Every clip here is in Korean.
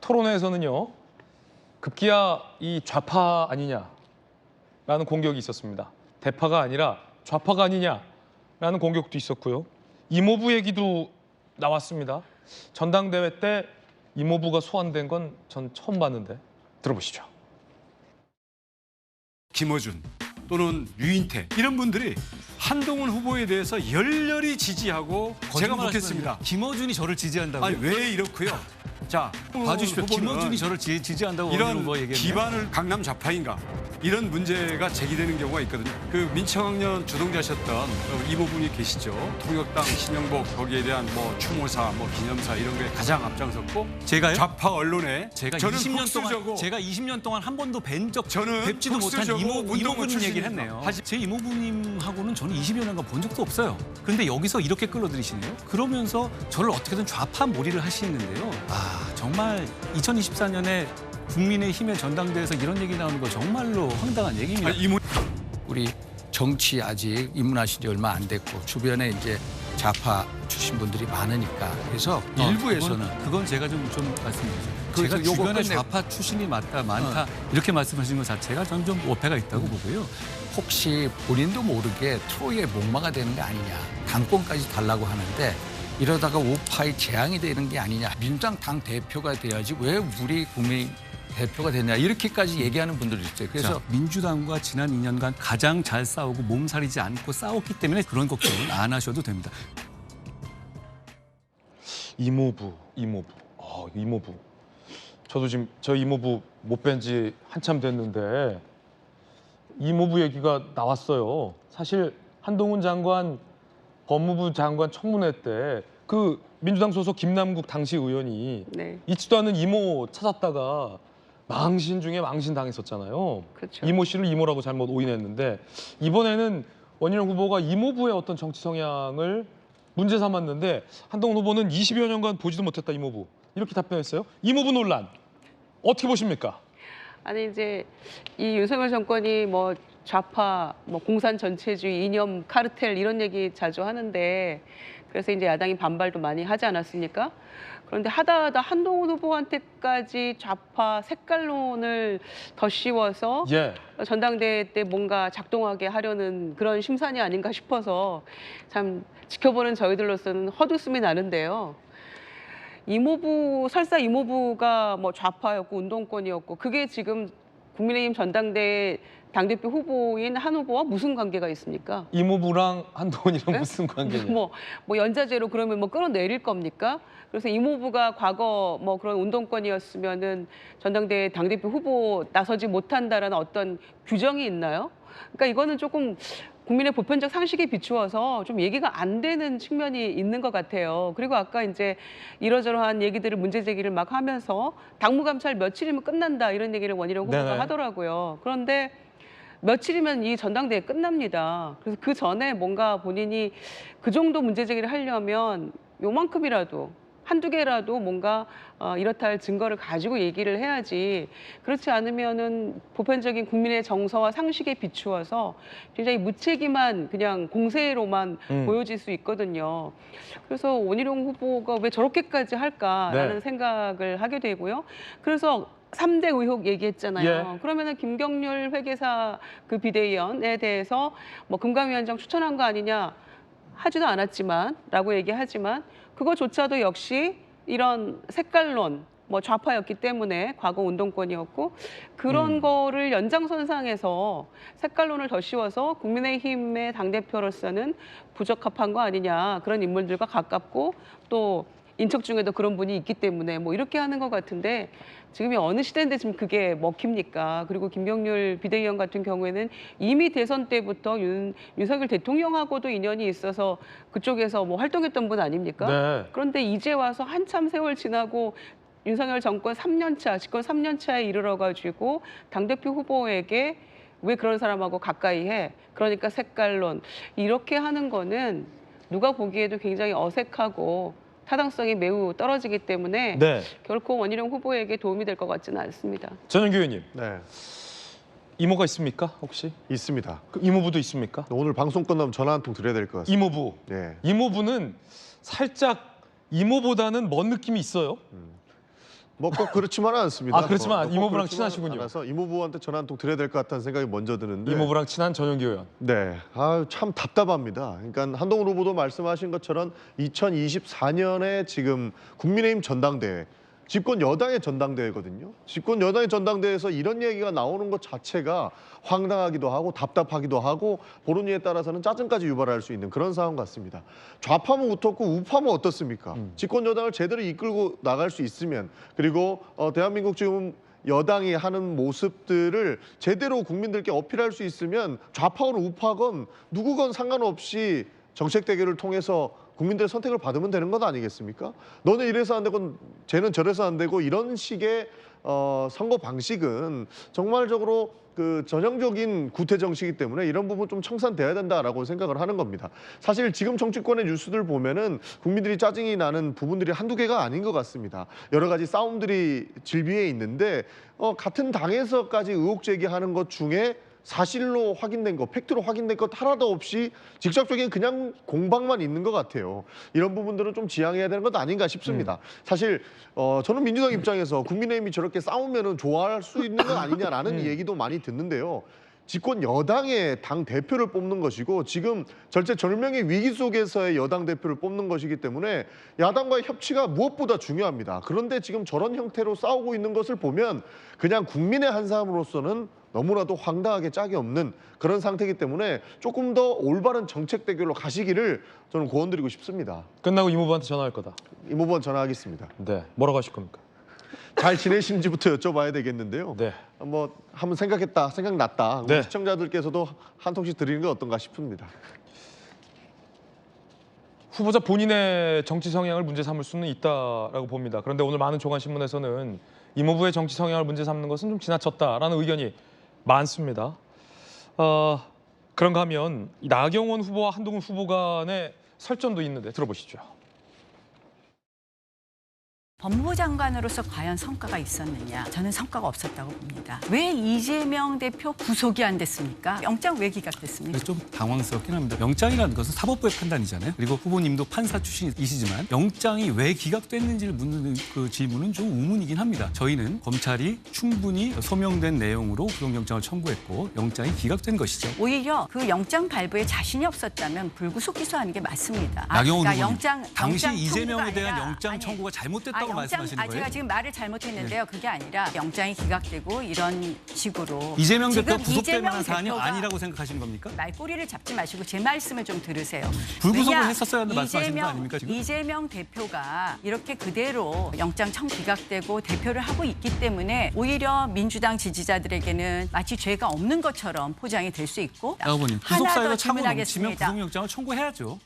토론회에서는요, 급기야 이 좌파 아니냐라는 공격이 있었습니다. 대파가 아니라 좌파가 아니냐라는 공격도 있었고요. 이모부 얘기도 나왔습니다. 전당대회 때 이모부가 소환된 건 전 처음 봤는데 들어보시죠. 김어준 또는 유인태 이런 분들이 한동훈 후보에 대해서 열렬히 지지하고 제가 묻겠습니다. 김어준이 저를 지지한다고요? 아니 왜 이렇고요? 자, 봐주십시오. 후보는 김어준이 저를 지지한다고 이런 후보 얘기했네요. 기반을 강남 좌파인가 이런 문제가 제기되는 경우가 있거든요. 그 민청학년 주동자셨던 이모분이 계시죠. 통역당 신영복 거기에 대한 뭐 추모사, 뭐 기념사 이런 거에 가장 앞장섰고 제가요? 좌파 언론에 제가 저는 20년 동안 한 번도 저는 뵙지도 못한 운동권 이모부님 얘기를 출신입니다. 했네요. 제 이모부님하고는 저는 20여 년간 본 적도 없어요. 그런데 여기서 이렇게 끌어들이시네요. 그러면서 저를 어떻게든 좌파 몰이를 하시는데요. 아, 정말 2024년에 국민의힘의 전당대회에서 이런 얘기 나오는 거 정말로 황당한 얘기입니다. 우리 정치 아직 입문하신 지 얼마 안 됐고 주변에 이제 좌파 출신 분들이 많으니까 그래서 일부에서는 그건 제가 좀 말씀드리죠. 그래서 제가 요거 주변에 끝내고. 좌파 출신이 많다 이렇게 말씀하시는 것 자체가 저는 좀 오해가 있다고 보고요. 혹시 본인도 모르게 트로이의 목마가 되는 게 아니냐 당권까지 달라고 하는데 이러다가 우파의 재앙이 되는 게 아니냐 민주당 당 대표가 돼야지 왜 우리 국민 대표가 되냐 이렇게까지 얘기하는 분들도 있어요. 그래서 자, 민주당과 지난 2년간 가장 잘 싸우고 몸살이지 않고 싸웠기 때문에 그런 걱정은 안 하셔도 됩니다. 이모부. 저도 지금 저 이모부 못 뵌 지 한참 됐는데 이모부 얘기가 나왔어요. 사실 한동훈 장관 법무부 장관 청문회 때 그 민주당 소속 김남국 당시 의원이 있지도 않은 이모 찾았다가 망신 중에 망신 당했었잖아요. 그렇죠. 이모 씨를 이모라고 잘못 오인했는데 이번에는 원희룡 후보가 이모부의 어떤 정치 성향을 문제 삼았는데 한동훈 후보는 20여 년간 보지도 못했다 이모부 이렇게 답변했어요. 이모부 논란 어떻게 보십니까? 아니 이제 이 윤석열 정권이 뭐 좌파, 뭐 공산 전체주의, 이념 카르텔 이런 얘기 자주 하는데 그래서 이제 야당이 반발도 많이 하지 않았습니까? 그런데 하다 한동훈 후보한테까지 좌파 색깔론을 더 씌워서 전당대회 때 뭔가 작동하게 하려는 그런 심산이 아닌가 싶어서 참 지켜보는 저희들로서는 헛웃음이 나는데요. 설사 이모부가 뭐 좌파였고 운동권이었고 그게 지금 국민의힘 전당대회 당대표 후보인 한 후보와 무슨 관계가 있습니까? 이모부랑 한동훈이랑 무슨 관계냐? 뭐 연자제로 그러면 뭐 끌어내릴 겁니까? 그래서 이모부가 과거 뭐 그런 운동권이었으면은 전당대회 당대표 후보 나서지 못한다라는 어떤 규정이 있나요? 그러니까 이거는 조금 국민의 보편적 상식에 비추어서 좀 얘기가 안 되는 측면이 있는 것 같아요. 그리고 아까 이제 이러저러한 얘기들을 문제 제기를 막 하면서 당무감찰 며칠이면 끝난다 이런 얘기를 원희룡 후보가 하더라고요. 그런데 며칠이면 이 전당대회 끝납니다. 그래서 그 전에 뭔가 본인이 그 정도 문제 제기를 하려면 요만큼이라도 한두 개라도 뭔가 이렇다 할 증거를 가지고 얘기를 해야지 그렇지 않으면은 보편적인 국민의 정서와 상식에 비추어서 굉장히 무책임한 그냥 공세로만 보여질 수 있거든요. 그래서 원희룡 후보가 왜 저렇게까지 할까라는 생각을 하게 되고요. 그래서 3대 의혹 얘기했잖아요. 그러면은 김경률 회계사 그 비대위원에 대해서 뭐 금감위원장 추천한 거 아니냐 하지도 않았지만라고 얘기하지만 그거조차도 역시 이런 색깔론 뭐 좌파였기 때문에 과거 운동권이었고 그런 거를 연장선상에서 색깔론을 더 씌워서 국민의힘의 당대표로서는 부적합한 거 아니냐 그런 인물들과 가깝고 또 인척 중에도 그런 분이 있기 때문에 뭐 이렇게 하는 것 같은데 지금이 어느 시대인데 지금 그게 먹힙니까? 그리고 김경률 비대위원 같은 경우에는 이미 대선 때부터 윤석열 대통령하고도 인연이 있어서 그쪽에서 뭐 활동했던 분 아닙니까? 그런데 이제 와서 한참 세월 지나고 윤석열 정권 3년 차, 집권 3년 차에 이르러가지고 당대표 후보에게 왜 그런 사람하고 가까이 해? 그러니까 색깔론. 이렇게 하는 거는 누가 보기에도 굉장히 어색하고 타당성이 매우 떨어지기 때문에 결코 원희룡 후보에게 도움이 될 것 같지는 않습니다. 전영규 의원님, 이모가 있습니까 혹시? 있습니다. 그 이모부도 있습니까? 오늘 방송 끝나면 전화 한 통 드려야 될 것 같습니다. 이모부. 이모부는 살짝 이모보다는 먼 느낌이 있어요. 뭐 꼭 그렇지만은 않습니다. 아, 그렇지만 꼭 이모부랑 그렇지만은 친하시군요. 않아서 이모부한테 전화 한 통 드려야 될 것 같다는 생각이 먼저 드는데. 이모부랑 친한 전용기 의원. 네, 참 답답합니다. 그러니까 한동훈 후보도 말씀하신 것처럼 2024년에 지금 국민의힘 전당대회, 집권 여당의 전당대회거든요. 집권 여당의 전당대회에서 이런 얘기가 나오는 것 자체가 황당하기도 하고 답답하기도 하고 보는 이에 따라서는 짜증까지 유발할 수 있는 그런 상황 같습니다. 좌파면 어떻고 우파면 어떻습니까? 집권 여당을 제대로 이끌고 나갈 수 있으면, 그리고 대한민국 지금 여당이 하는 모습들을 제대로 국민들께 어필할 수 있으면 좌파건 우파건 누구건 상관없이 정책 대결을 통해서 국민들의 선택을 받으면 되는 것 아니겠습니까? 너는 이래서 안 되고 쟤는 저래서 안 되고 이런 식의 선거 방식은 정말적으로 그 전형적인 구태 정치이기 때문에 이런 부분 좀 청산돼야 된다라고 생각을 하는 겁니다. 사실 지금 정치권의 뉴스들 보면은 국민들이 짜증이 나는 부분들이 한두 개가 아닌 것 같습니다. 여러 가지 싸움들이 질비해 있는데 같은 당에서까지 의혹 제기하는 것 중에 사실로 확인된 것, 팩트로 확인된 것 하나도 없이 직접적인 그냥 공방만 있는 것 같아요. 이런 부분들은 좀 지양해야 되는 것 아닌가 싶습니다. 사실 저는 민주당 입장에서 국민의힘이 저렇게 싸우면은 좋아할 수 있는 건 아니냐라는 얘기도 많이 듣는데요. 집권 여당의 당 대표를 뽑는 것이고 지금 절체절명의 위기 속에서의 여당 대표를 뽑는 것이기 때문에 야당과의 협치가 무엇보다 중요합니다. 그런데 지금 저런 형태로 싸우고 있는 것을 보면 그냥 국민의 한 사람으로서는 너무나도 황당하게 짝이 없는 그런 상태이기 때문에 조금 더 올바른 정책 대결로 가시기를 저는 고언드리고 싶습니다. 끝나고 이모부한테 전화할 거다. 이모부한 전화하겠습니다. 네, 뭐라고 하실 겁니까? 잘 지내시는지부터 여쭤봐야 되겠는데요. 네. 뭐 한번 생각했다, 생각났다. 우리 네. 시청자들께서도 한 통씩 드리는 게 어떤가 싶습니다. 후보자 본인의 정치 성향을 문제 삼을 수는 있다라고 봅니다. 그런데 오늘 많은 종합신문에서는 이모부의 정치 성향을 문제 삼는 것은 좀 지나쳤다라는 의견이 많습니다. 그런가 하면 이 나경원 후보와 한동훈 후보 간의 설전도 있는데 들어보시죠. 법무부 장관으로서 과연 성과가 있었느냐? 저는 성과가 없었다고 봅니다. 왜 이재명 대표 구속이 안 됐습니까? 영장 왜 기각됐습니까? 좀 당황스럽긴 합니다. 영장이라는 것은 사법부의 판단이잖아요. 그리고 후보님도 판사 출신이시지만 영장이 왜 기각됐는지를 묻는 그 질문은 좀 우문이긴 합니다. 저희는 검찰이 충분히 소명된 내용으로 구속영장을 청구했고 영장이 기각된 것이죠. 오히려 그 영장 발부에 자신이 없었다면 불구속 기소하는 게 맞습니다. 나경원 그러니까 후보님, 당시 영장 이재명에 청구가 대한 아니라- 영장 아니, 청구가 잘못됐다고 말씀하시는 거예요? 제가 지금 말을 잘못했는데요. 그게 아니라 영장이 기각되고 이런 식으로 이재명 대표 지금 구속될 이재명 만한 사안이 대표가 아니라고 생각하시는 겁니까? 말꼬리를 잡지 마시고 제 말씀을 좀 들으세요. 불구속을 왜냐, 했었어야 한다는 말씀하시는 거 아닙니까, 지금? 이재명 대표가 이렇게 그대로 영장 청 기각되고 대표를 하고 있기 때문에 오히려 민주당 지지자들에게는 마치 죄가 없는 것처럼 포장이 될 수 있고 후보님, 하나 구속사유가 더 차고 넘치면 질문하겠습니다. 구속영장을 청구해야죠.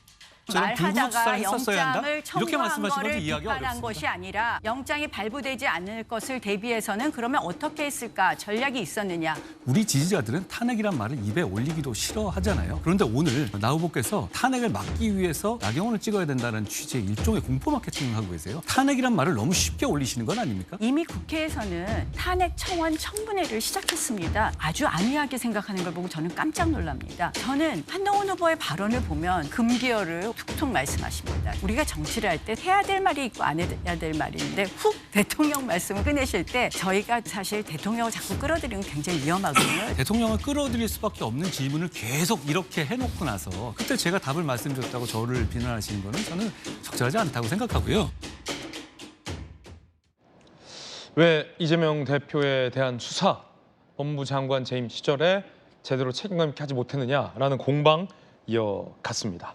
저는 불구속 말하다가 수사를 했었어야 한다? 영장을 이렇게 청구한 말씀하신 거를 건지 이해하기가 비판한 어렵습니다. 것이 아니라 영장이 발부되지 않을 것을 대비해서는 그러면 어떻게 했을까? 전략이 있었느냐? 우리 지지자들은 탄핵이란 말을 입에 올리기도 싫어하잖아요. 그런데 오늘 나 후보께서 탄핵을 막기 위해서 나경원을 찍어야 된다는 취지의 일종의 공포 마케팅을 하고 계세요. 탄핵이란 말을 너무 쉽게 올리시는 건 아닙니까? 이미 국회에서는 탄핵 청원 청문회를 시작했습니다. 아주 안이하게 생각하는 걸 보고 저는 깜짝 놀랍니다. 저는 한동훈 후보의 발언을 보면 금기어를 툭툭 말씀하십니다. 우리가 정치를 할 때 해야 될 말이 있고 안 해야 될 말이 있는데 훅 대통령 말씀을 꺼내실 때 저희가 사실 대통령을 자꾸 끌어들이는 게 굉장히 위험하거든요. 대통령을 끌어들일 수밖에 없는 질문을 계속 이렇게 해놓고 나서 그때 제가 답을 말씀드렸다고 저를 비난하시는 거는 저는 적절하지 않다고 생각하고요. 왜 이재명 대표에 대한 수사, 법무부 장관 재임 시절에 제대로 책임감 있게 하지 못했느냐라는 공방 이어갔습니다.